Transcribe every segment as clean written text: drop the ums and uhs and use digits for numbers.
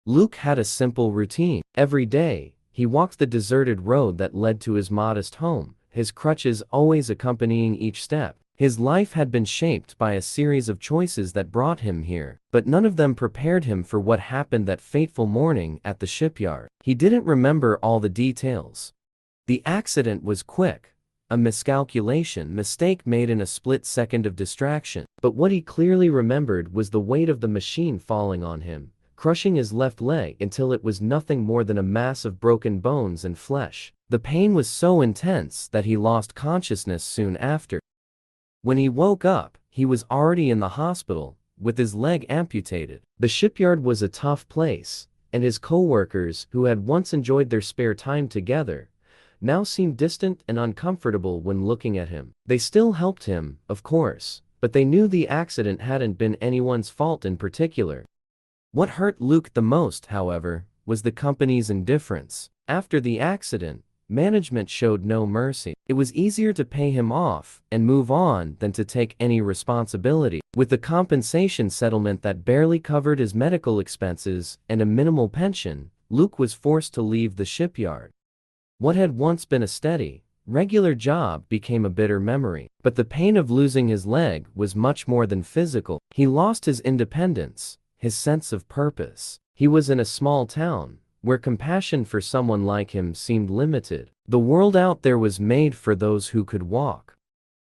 Luke had a simple routine. Every day, he walked the deserted road that led to his modest home, his crutches always accompanying each step. His life had been shaped by a series of choices that brought him here, but none of them prepared him for what happened that fateful morning at the shipyard. He didn't remember all the details. The accident was quick, a mistake made in a split second of distraction. But what he clearly remembered was the weight of the machine falling on him, crushing his left leg until it was nothing more than a mass of broken bones and flesh. The pain was so intense that he lost consciousness soon after. When he woke up, he was already in the hospital, with his leg amputated. The shipyard was a tough place, and his co-workers, who had once enjoyed their spare time together, now seemed distant and uncomfortable when looking at him. They still helped him, of course, but they knew the accident hadn't been anyone's fault in particular. What hurt Luke the most, however, was the company's indifference. After the accident, management showed no mercy. It was easier to pay him off and move on than to take any responsibility. With a compensation settlement that barely covered his medical expenses and a minimal pension, Luke was forced to leave the shipyard. What had once been a steady, regular job became a bitter memory. But the pain of losing his leg was much more than physical. He lost his independence, his sense of purpose. He was in a small town, where compassion for someone like him seemed limited. The world out there was made for those who could walk,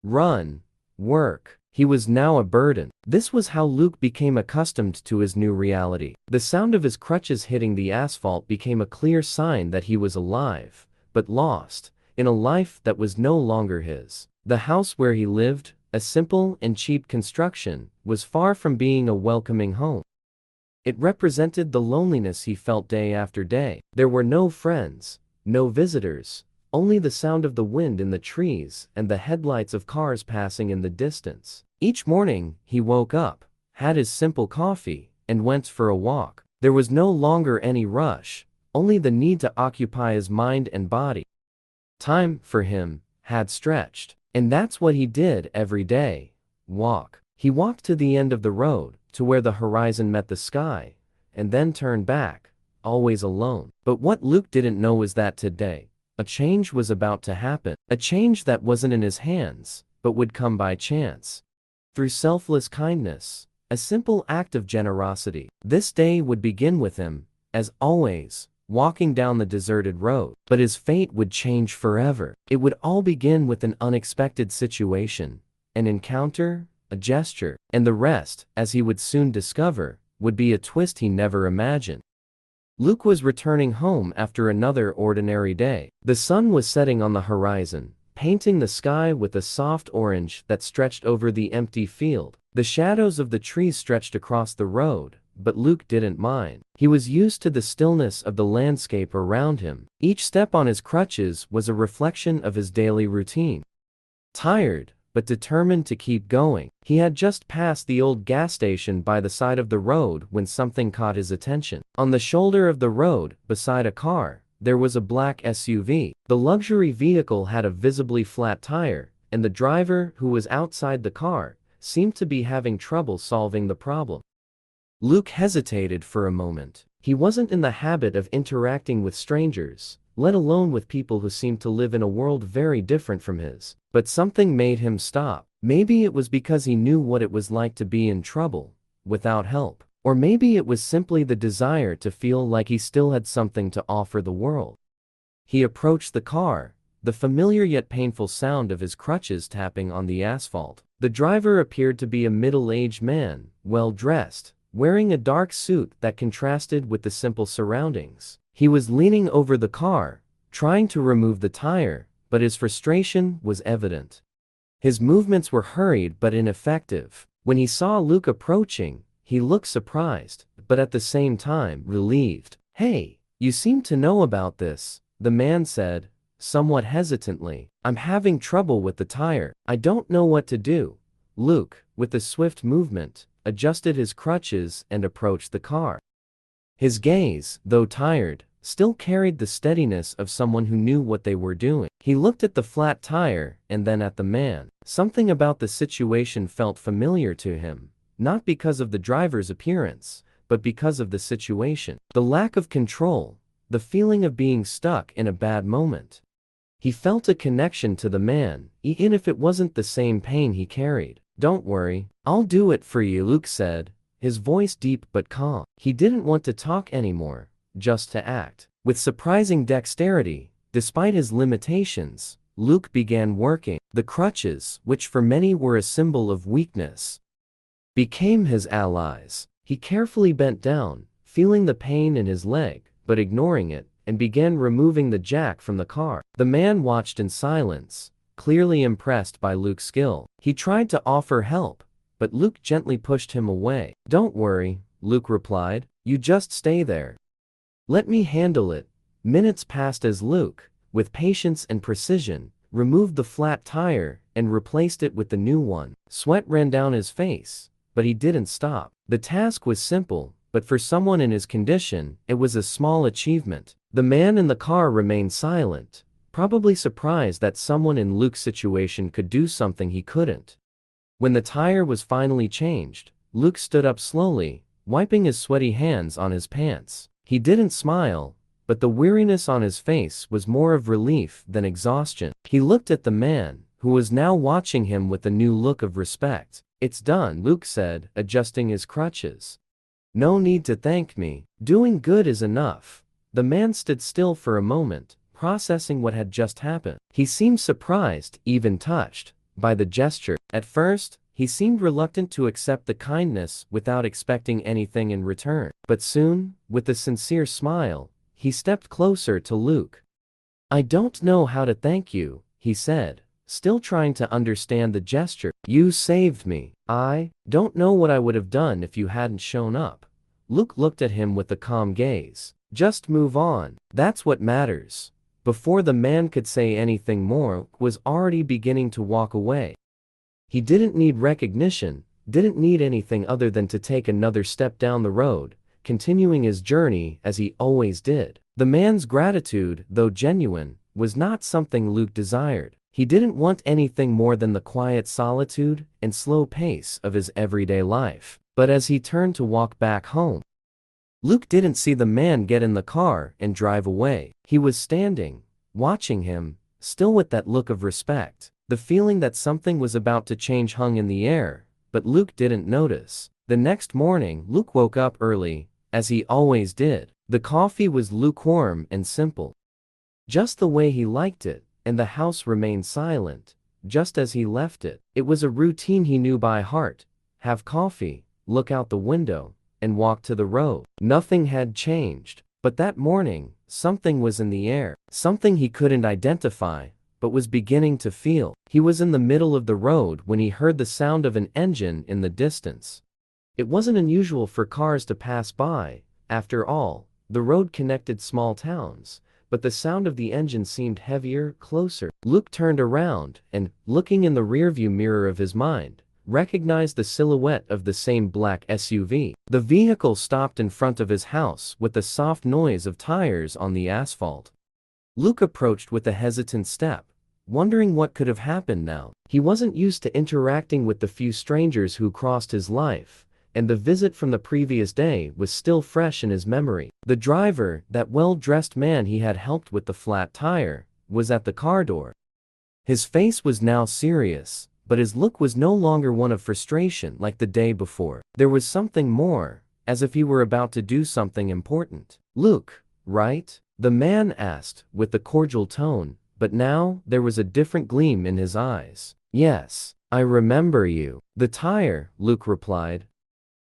run, work. He was now a burden. This was how Luke became accustomed to his new reality. The sound of his crutches hitting the asphalt became a clear sign that he was alive, but lost, in a life that was no longer his. The house where he lived, a simple and cheap construction, was far from being a welcoming home. It represented the loneliness he felt day after day. There were no friends, no visitors, only the sound of the wind in the trees and the headlights of cars passing in the distance. Each morning, he woke up, had his simple coffee, and went for a walk. There was no longer any rush, only the need to occupy his mind and body. Time, for him, had stretched, and that's what he did every day: walk. He walked to the end of the road, to where the horizon met the sky, and then turned back, always alone. But what Luke didn't know was that today, a change was about to happen. A change that wasn't in his hands, but would come by chance. Through selfless kindness, a simple act of generosity. This day would begin with him, as always, walking down the deserted road. But his fate would change forever. It would all begin with an unexpected situation, an encounter, a gesture, and the rest, as he would soon discover, would be a twist he never imagined. Luke was returning home after another ordinary day. The sun was setting on the horizon, painting the sky with a soft orange that stretched over the empty field. The shadows of the trees stretched across the road, but Luke didn't mind. He was used to the stillness of the landscape around him. Each step on his crutches was a reflection of his daily routine. Tired, but determined to keep going, he had just passed the old gas station by the side of the road when something caught his attention. On the shoulder of the road, beside a car, there was a black SUV. The luxury vehicle had a visibly flat tire, and the driver, who was outside the car, seemed to be having trouble solving the problem. Luke hesitated for a moment. He wasn't in the habit of interacting with strangers, let alone with people who seemed to live in a world very different from his. But something made him stop. Maybe it was because he knew what it was like to be in trouble, without help. Or maybe it was simply the desire to feel like he still had something to offer the world. He approached the car, the familiar yet painful sound of his crutches tapping on the asphalt. The driver appeared to be a middle-aged man, well-dressed, wearing a dark suit that contrasted with the simple surroundings. He was leaning over the car, trying to remove the tire, but his frustration was evident. His movements were hurried but ineffective. When he saw Luke approaching, he looked surprised, but at the same time relieved. "Hey, you seem to know about this," the man said, somewhat hesitantly. "I'm having trouble with the tire. I don't know what to do." Luke, with a swift movement, adjusted his crutches and approached the car. His gaze, though tired, still carried the steadiness of someone who knew what they were doing. He looked at the flat tire and then at the man. Something about the situation felt familiar to him, not because of the driver's appearance, but because of the situation. The lack of control, the feeling of being stuck in a bad moment. He felt a connection to the man, even if it wasn't the same pain he carried. "Don't worry, I'll do it for you," Luke said, his voice deep but calm. He didn't want to talk anymore, just to act. With surprising dexterity, despite his limitations, Luke began working. The crutches, which for many were a symbol of weakness, became his allies. He carefully bent down, feeling the pain in his leg, but ignoring it, and began removing the jack from the car. The man watched in silence, clearly impressed by Luke's skill. He tried to offer help, but Luke gently pushed him away. "Don't worry," Luke replied, "you just stay there. Let me handle it." Minutes passed as Luke, with patience and precision, removed the flat tire and replaced it with the new one. Sweat ran down his face, but he didn't stop. The task was simple, but for someone in his condition, it was a small achievement. The man in the car remained silent, probably surprised that someone in Luke's situation could do something he couldn't. When the tire was finally changed, Luke stood up slowly, wiping his sweaty hands on his pants. He didn't smile, but the weariness on his face was more of relief than exhaustion. He looked at the man, who was now watching him with a new look of respect. "It's done," Luke said, adjusting his crutches. "No need to thank me. Doing good is enough." The man stood still for a moment, processing what had just happened. He seemed surprised, even touched, by the gesture. At first, he seemed reluctant to accept the kindness without expecting anything in return. But soon, with a sincere smile, he stepped closer to Luke. "I don't know how to thank you," he said, still trying to understand the gesture. "You saved me. I don't know what I would have done if you hadn't shown up." Luke looked at him with a calm gaze. "Just move on. That's what matters." Before the man could say anything more, was already beginning to walk away. He didn't need recognition, didn't need anything other than to take another step down the road, continuing his journey as he always did. The man's gratitude, though genuine, was not something Luke desired. He didn't want anything more than the quiet solitude and slow pace of his everyday life. But as he turned to walk back home, Luke didn't see the man get in the car and drive away. He was standing, watching him, still with that look of respect. The feeling that something was about to change hung in the air, but Luke didn't notice. The next morning, Luke woke up early, as he always did. The coffee was lukewarm and simple, just the way he liked it, and the house remained silent, just as he left it. It was a routine he knew by heart: have coffee, look out the window, and walk to the road. Nothing had changed, but that morning, something was in the air, something he couldn't identify, but was beginning to feel. He was in the middle of the road when he heard the sound of an engine in the distance. It wasn't unusual for cars to pass by. After all, the road connected small towns, but the sound of the engine seemed heavier, closer. Luke turned around and, looking in the rearview mirror of his mind, recognized the silhouette of the same black SUV. The vehicle stopped in front of his house with the soft noise of tires on the asphalt. Luke approached with a hesitant step, wondering what could have happened now. He wasn't used to interacting with the few strangers who crossed his life, and the visit from the previous day was still fresh in his memory. The driver, that well-dressed man he had helped with the flat tire, was at the car door. His face was now serious, but his look was no longer one of frustration like the day before. There was something more, as if he were about to do something important. "Luke, right?" the man asked, with a cordial tone, but now there was a different gleam in his eyes. "Yes, I remember you." "The tire," Luke replied,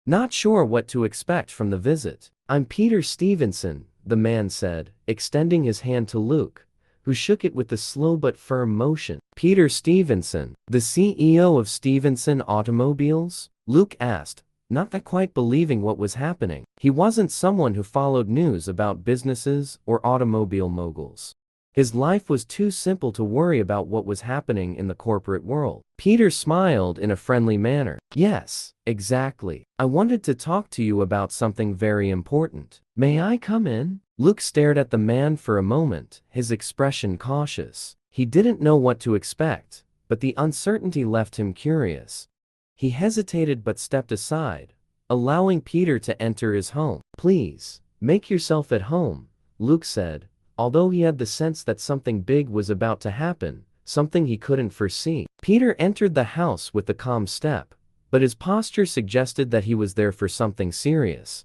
not sure what to expect from the visit. "I'm Peter Stevenson," the man said, extending his hand to Luke, who shook it with a slow but firm motion. "Peter Stevenson, the CEO of Stevenson Automobiles?" Luke asked, not quite believing what was happening. He wasn't someone who followed news about businesses or automobile moguls. His life was too simple to worry about what was happening in the corporate world. Peter smiled in a friendly manner. "Yes, exactly. I wanted to talk to you about something very important. May I come in?" Luke stared at the man for a moment, his expression cautious. He didn't know what to expect, but the uncertainty left him curious. He hesitated but stepped aside, allowing Peter to enter his home. "Please, make yourself at home," Luke said, although he had the sense that something big was about to happen, something he couldn't foresee. Peter entered the house with a calm step, but his posture suggested that he was there for something serious.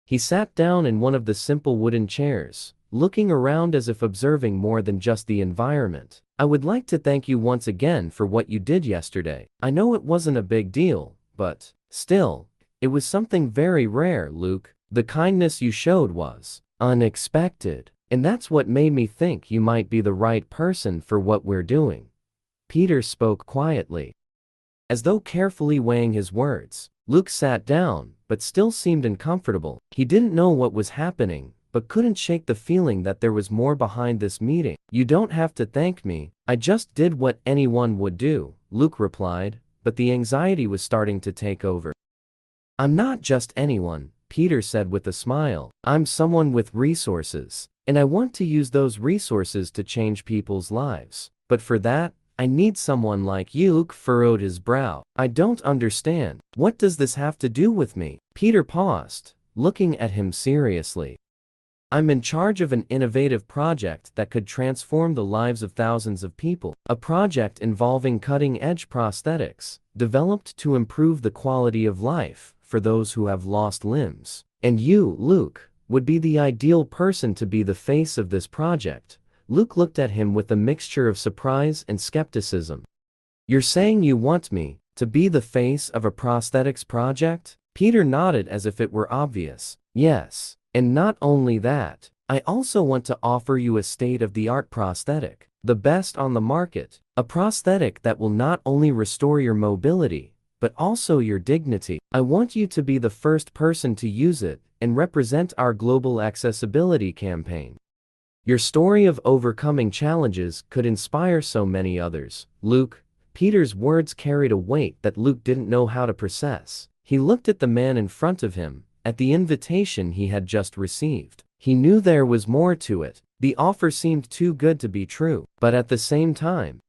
He sat down in one of the simple wooden chairs, looking around as if observing more than just the environment. "I would like to thank you once again for what you did yesterday. I know it wasn't a big deal, but still, it was something very rare, Luke. The kindness you showed was unexpected, and that's what made me think you might be the right person for what we're doing." Peter spoke quietly, as though carefully weighing his words. Luke sat down, but still seemed uncomfortable. He didn't know what was happening, but couldn't shake the feeling that there was more behind this meeting. "You don't have to thank me, I just did what anyone would do," Luke replied, but the anxiety was starting to take over. "I'm not just anyone," Peter said with a smile. "I'm someone with resources, and I want to use those resources to change people's lives. But for that, I need someone like you." Luke furrowed his brow. "I don't understand. What does this have to do with me?" Peter paused, looking at him seriously. "I'm in charge of an innovative project that could transform the lives of thousands of people. A project involving cutting-edge prosthetics, developed to improve the quality of life for those who have lost limbs. And you, Luke, would be the ideal person to be the face of this project." Luke looked at him with a mixture of surprise and skepticism. "You're saying you want me to be the face of a prosthetics project?" Peter nodded as if it were obvious. "Yes. And not only that, I also want to offer you a state-of-the-art prosthetic, the best on the market, a prosthetic that will not only restore your mobility, but also your dignity. I want you to be the first person to use it and represent our global accessibility campaign. Your story of overcoming challenges could inspire so many others." "Luke," Peter's words carried a weight that Luke didn't know how to process. He looked at the man in front of him, at the invitation he had just received. He knew there was more to it. The offer seemed too good to be true, but at the same time,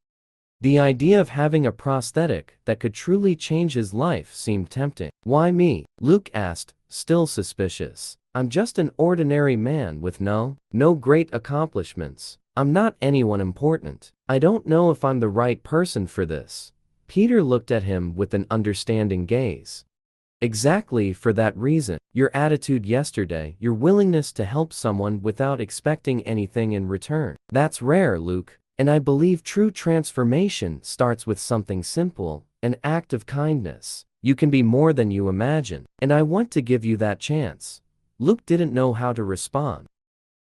the idea of having a prosthetic that could truly change his life seemed tempting. "Why me?" Luke asked, still suspicious. "I'm just an ordinary man with no great accomplishments. I'm not anyone important. I don't know if I'm the right person for this." Peter looked at him with an understanding gaze. "Exactly for that reason. Your attitude yesterday, your willingness to help someone without expecting anything in return. That's rare, Luke, and I believe true transformation starts with something simple, an act of kindness. You can be more than you imagine, and I want to give you that chance." Luke didn't know how to respond.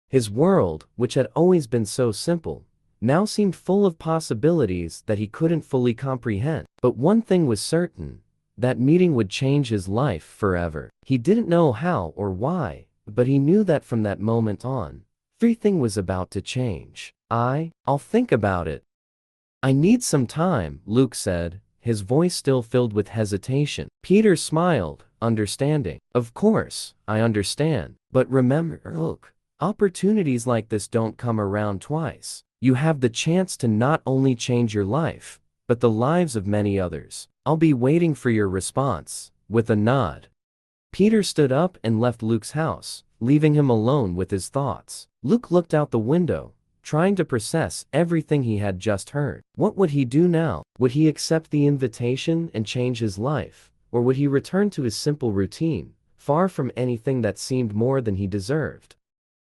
His world, which had always been so simple, now seemed full of possibilities that he couldn't fully comprehend. But one thing was certain. That meeting would change his life forever. He didn't know how or why, but he knew that from that moment on, everything was about to change. I'll think about it. "I need some time," Luke said, his voice still filled with hesitation. Peter smiled, understanding. "Of course, I understand. But remember, Luke, opportunities like this don't come around twice. You have the chance to not only change your life, but the lives of many others. I'll be waiting for your response." With a nod, Peter stood up and left Luke's house, leaving him alone with his thoughts. Luke looked out the window, trying to process everything he had just heard. What would he do now? Would he accept the invitation and change his life? Or would he return to his simple routine, far from anything that seemed more than he deserved?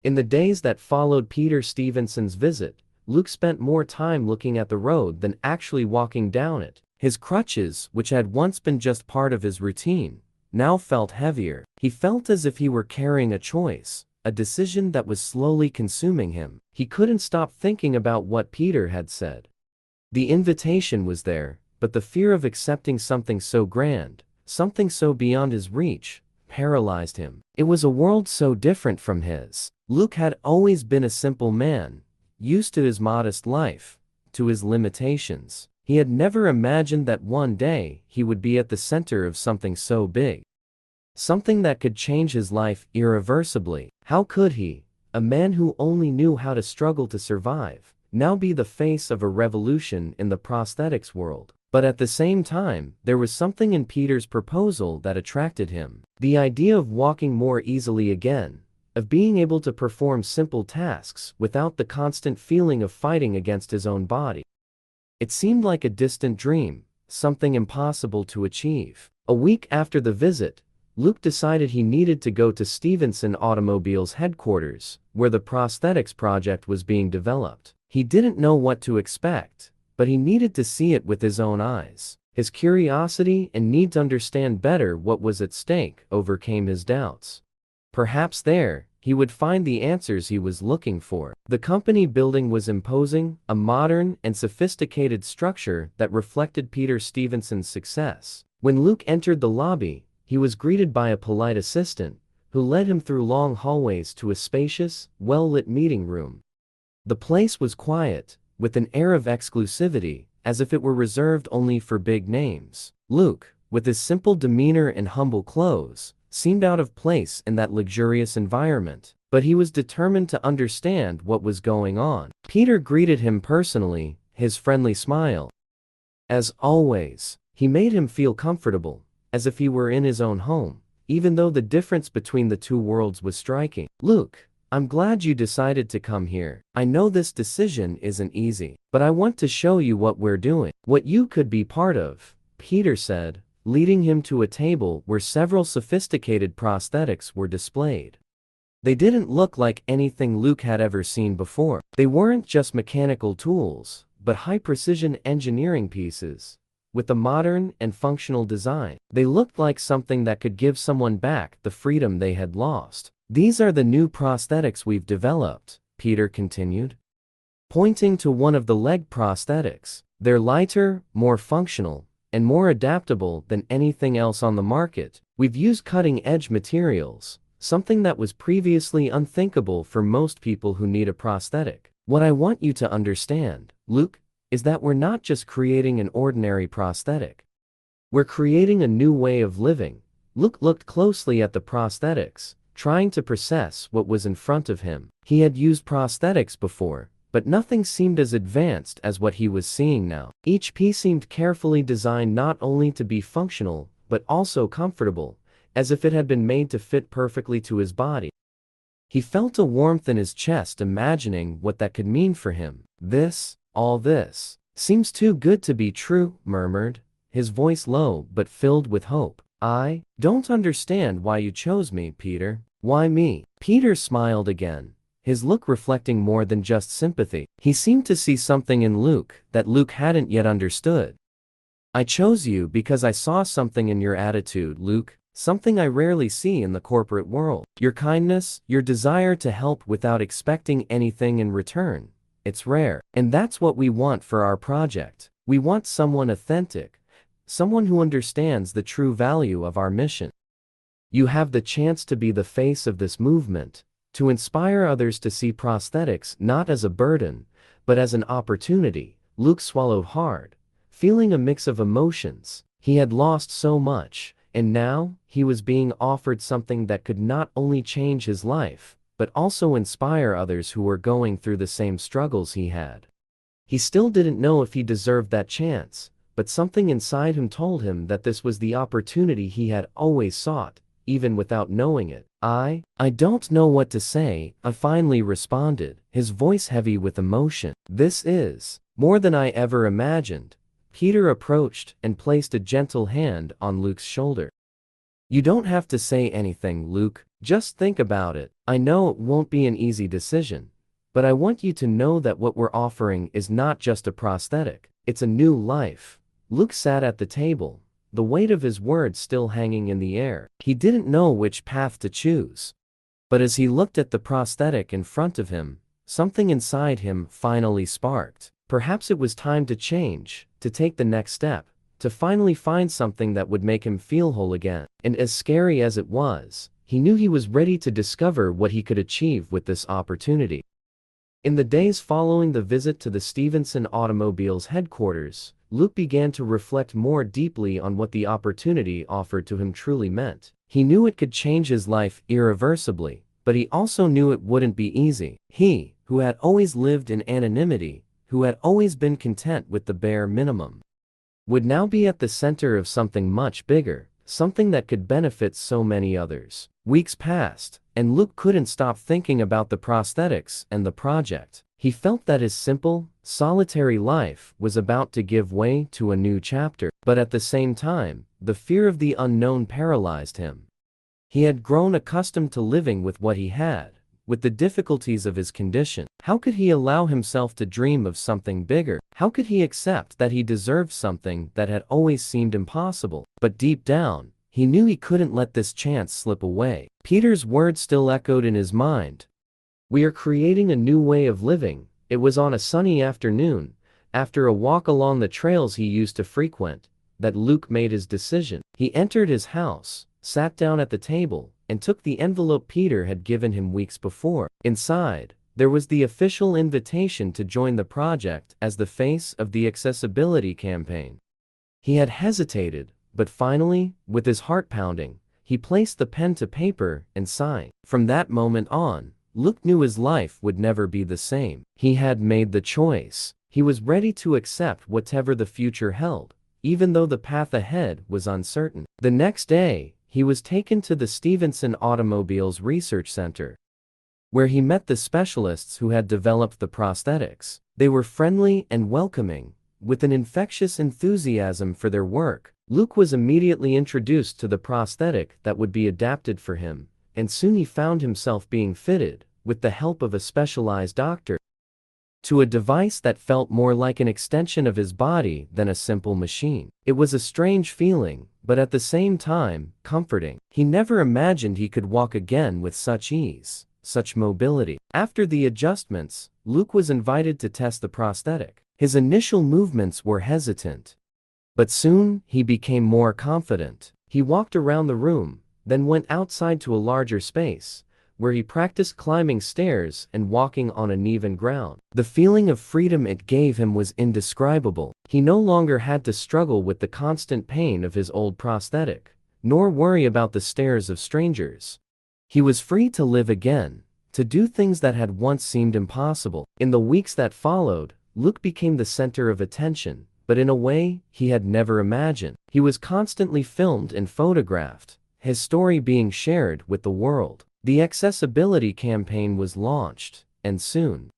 In the days that followed Peter Stevenson's visit, Luke spent more time looking at the road than actually walking down it. His crutches, which had once been just part of his routine, now felt heavier. He felt as if he were carrying a choice, a decision that was slowly consuming him. He couldn't stop thinking about what Peter had said. The invitation was there, but the fear of accepting something so grand, something so beyond his reach, paralyzed him. It was a world so different from his. Luke had always been a simple man, used to his modest life, to his limitations. He had never imagined that one day he would be at the center of something so big. Something that could change his life irreversibly. How could he, a man who only knew how to struggle to survive, now be the face of a revolution in the prosthetics world? But at the same time, there was something in Peter's proposal that attracted him. The idea of walking more easily again, of being able to perform simple tasks without the constant feeling of fighting against his own body. It seemed like a distant dream, something impossible to achieve. A week after the visit, Luke decided he needed to go to Stevenson Automobile's headquarters, where the prosthetics project was being developed. He didn't know what to expect, but he needed to see it with his own eyes. His curiosity and need to understand better what was at stake overcame his doubts. Perhaps there, he would find the answers he was looking for. The company building was imposing, a modern and sophisticated structure that reflected Peter Stevenson's success. When Luke entered the lobby, he was greeted by a polite assistant, who led him through long hallways to a spacious, well-lit meeting room. The place was quiet, with an air of exclusivity, as if it were reserved only for big names. Luke, with his simple demeanor and humble clothes, seemed out of place in that luxurious environment, but he was determined to understand what was going on. Peter greeted him personally, his friendly smile. As always, he made him feel comfortable, as if he were in his own home, even though the difference between the two worlds was striking. "Luke, I'm glad you decided to come here. I know this decision isn't easy, but I want to show you what we're doing, what you could be part of," Peter said, leading him to a table where several sophisticated prosthetics were displayed. They didn't look like anything Luke had ever seen before. They weren't just mechanical tools, but high-precision engineering pieces, with a modern and functional design. They looked like something that could give someone back the freedom they had lost. "These are the new prosthetics we've developed," Peter continued, pointing to one of the leg prosthetics. "They're lighter, more functional, and more adaptable than anything else on the market. We've used cutting-edge materials, something that was previously unthinkable for most people who need a prosthetic. What I want you to understand, Luke, is that we're not just creating an ordinary prosthetic. We're creating a new way of living." Luke looked closely at the prosthetics, trying to process what was in front of him. He had used prosthetics before, but nothing seemed as advanced as what he was seeing now. Each piece seemed carefully designed not only to be functional, but also comfortable, as if it had been made to fit perfectly to his body. He felt a warmth in his chest imagining what that could mean for him. All this, seems too good to be true," murmured, his voice low but filled with hope. "I don't understand why you chose me, Peter." "Why me?" Peter smiled again, his look reflecting more than just sympathy. He seemed to see something in Luke that Luke hadn't yet understood. "I chose you because I saw something in your attitude, Luke, something I rarely see in the corporate world. Your kindness, your desire to help without expecting anything in return. It's rare. And that's what we want for our project. We want someone authentic, someone who understands the true value of our mission. You have the chance to be the face of this movement, to inspire others to see prosthetics not as a burden, but as an opportunity." Luke swallowed hard, feeling a mix of emotions. He had lost so much, and now, he was being offered something that could not only change his life, but also inspire others who were going through the same struggles he had. He still didn't know if he deserved that chance, but something inside him told him that this was the opportunity he had always sought, even without knowing it. I don't know what to say," I finally responded, his voice heavy with emotion. "This is more than I ever imagined." Peter approached and placed a gentle hand on Luke's shoulder. "You don't have to say anything, Luke. Just think about it. I know it won't be an easy decision, but I want you to know that what we're offering is not just a prosthetic. It's a new life." Luke sat at the table, the weight of his words still hanging in the air. He didn't know which path to choose. But as he looked at the prosthetic in front of him, something inside him finally sparked. Perhaps it was time to change, to take the next step, to finally find something that would make him feel whole again. And as scary as it was, he knew he was ready to discover what he could achieve with this opportunity. In the days following the visit to the Stevenson Automobile's headquarters, Luke began to reflect more deeply on what the opportunity offered to him truly meant. He knew it could change his life irreversibly, but he also knew it wouldn't be easy. He, who had always lived in anonymity, who had always been content with the bare minimum, would now be at the center of something much bigger, something that could benefit so many others. Weeks passed, and Luke couldn't stop thinking about the prosthetics and the project. He felt that his simple, solitary life was about to give way to a new chapter, but at the same time, the fear of the unknown paralyzed him. He had grown accustomed to living with what he had, with the difficulties of his condition. How could he allow himself to dream of something bigger? How could he accept that he deserved something that had always seemed impossible? But deep down, he knew he couldn't let this chance slip away. Peter's words still echoed in his mind. "We are creating a new way of living." It was on a sunny afternoon, after a walk along the trails he used to frequent, that Luke made his decision. He entered his house, sat down at the table, and took the envelope Peter had given him weeks before. Inside, there was the official invitation to join the project as the face of the accessibility campaign. He had hesitated, but finally, with his heart pounding, he placed the pen to paper and signed. From that moment on, Luke knew his life would never be the same. He had made the choice. He was ready to accept whatever the future held, even though the path ahead was uncertain. The next day, he was taken to the Stevenson Automobiles Research Center, where he met the specialists who had developed the prosthetics. They were friendly and welcoming, with an infectious enthusiasm for their work. Luke was immediately introduced to the prosthetic that would be adapted for him, and soon he found himself being fitted, with the help of a specialized doctor, to a device that felt more like an extension of his body than a simple machine. It was a strange feeling, but at the same time, comforting. He never imagined he could walk again with such ease, such mobility. After the adjustments, Luke was invited to test the prosthetic. His initial movements were hesitant, but soon he became more confident. He walked around the room, then went outside to a larger space, where he practiced climbing stairs and walking on uneven ground. The feeling of freedom it gave him was indescribable. He no longer had to struggle with the constant pain of his old prosthetic, nor worry about the stares of strangers. He was free to live again, to do things that had once seemed impossible. In the weeks that followed, Luke became the center of attention, but in a way he had never imagined. He was constantly filmed and photographed, his story being shared with the world. The accessibility campaign was launched, and soon,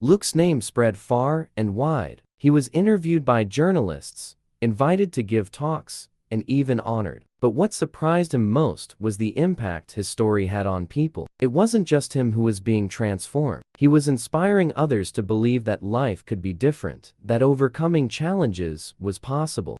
Luke's name spread far and wide. He was interviewed by journalists, invited to give talks, and even honored. But what surprised him most was the impact his story had on people. It wasn't just him who was being transformed. He was inspiring others to believe that life could be different, that overcoming challenges was possible.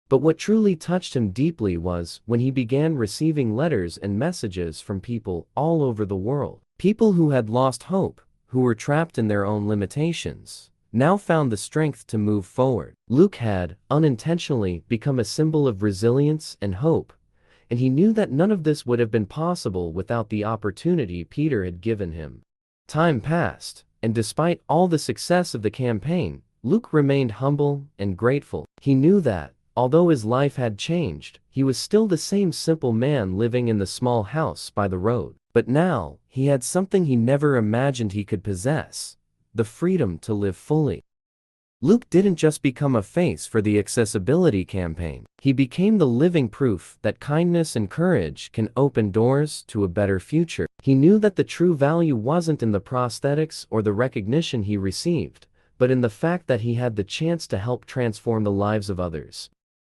But what truly touched him deeply was when he began receiving letters and messages from people all over the world. People who had lost hope, who were trapped in their own limitations, now found the strength to move forward. Luke had, unintentionally, become a symbol of resilience and hope, and he knew that none of this would have been possible without the opportunity Peter had given him. Time passed, and despite all the success of the campaign, Luke remained humble and grateful. He knew that, although his life had changed, he was still the same simple man living in the small house by the road. But now, he had something he never imagined he could possess: the freedom to live fully. Luke didn't just become a face for the accessibility campaign. He became the living proof that kindness and courage can open doors to a better future. He knew that the true value wasn't in the prosthetics or the recognition he received, but in the fact that he had the chance to help transform the lives of others,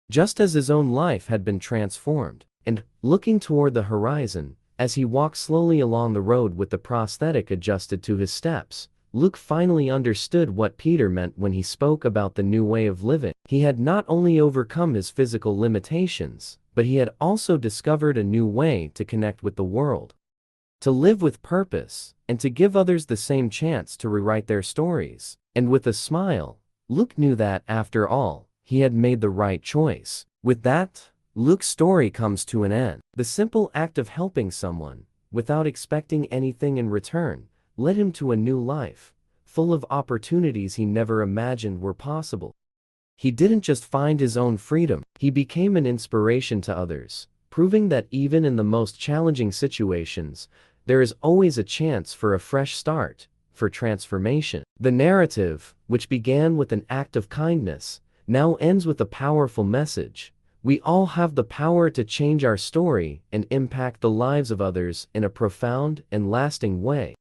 just as his own life had been transformed. And, looking toward the horizon, as he walked slowly along the road with the prosthetic adjusted to his steps, Luke finally understood what Peter meant when he spoke about the new way of living. He had not only overcome his physical limitations, but he had also discovered a new way to connect with the world, to live with purpose, and to give others the same chance to rewrite their stories. And with a smile, Luke knew that, after all, he had made the right choice. With that, Luke's story comes to an end. The simple act of helping someone, without expecting anything in return, led him to a new life, full of opportunities he never imagined were possible. He didn't just find his own freedom, he became an inspiration to others, proving that even in the most challenging situations, there is always a chance for a fresh start, for transformation. The narrative, which began with an act of kindness, now ends with a powerful message. We all have the power to change our story and impact the lives of others in a profound and lasting way.